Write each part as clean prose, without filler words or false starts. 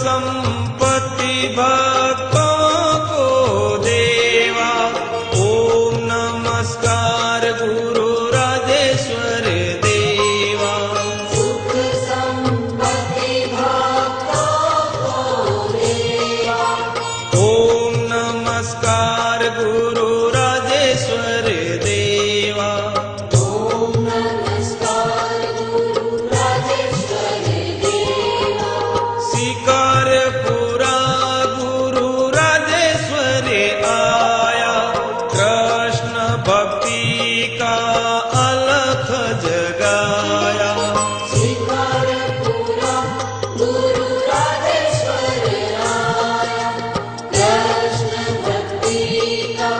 संपत्ति भक्तों को देवा। ओम नमस्कार गुरु राजेश्वर देवा। सुख संपत्ति भक्तों को देवा। ओम नमस्कार गुरु राजेश्वर देवा। ओम नमस्कार गुरु राजेश्वर देवा। शिकारपुरा गुरु राजेश्वर आया। कृष्ण भक्ति का अलख जगाया। शिकारपुरा गुरु राजेश्वर आया। कृष्ण भक्ति का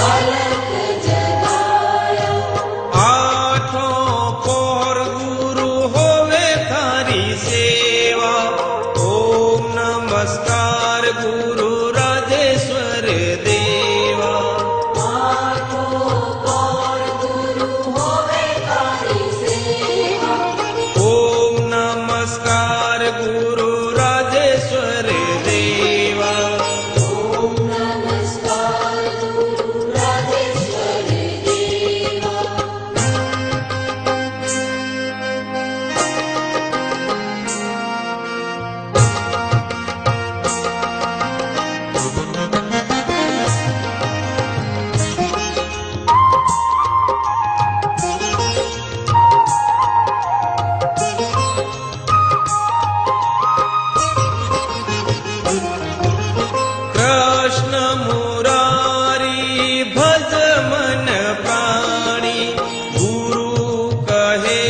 अलख जगाया। आठों पहर गुरु होवे थारी सेवा। ओम नमस्कार गुरु राजेश्वर देवा। आठों पहर गुरु होवे तारी सेवा। ओम नमस्कार गुरु राजेश्वर देवा। ओम नमस्कार गुरु राजेश्वर देवा। कृष्ण मुरारी भज मन प्राणी। गुरु कहे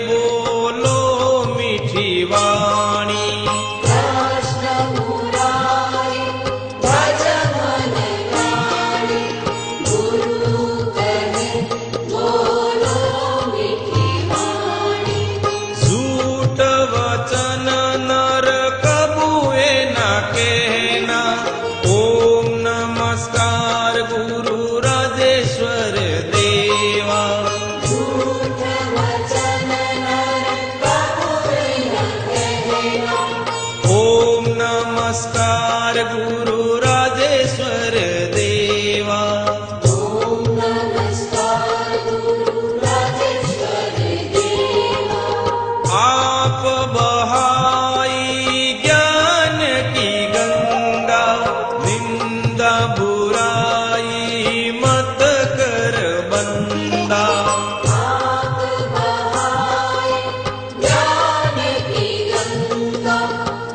बोलो मीठी वाणी। कृष्ण मुरारी भज मन प्राणी। गुरु कहे बोलो मीठी वाणी। झूठ वचन नर कबूए न कहना। ओम नमस्कार गुरु राजेश्वर देवा। झूठ वचन नर कबूए न कहना। ओम नमस्कार गुरु राजेश्वर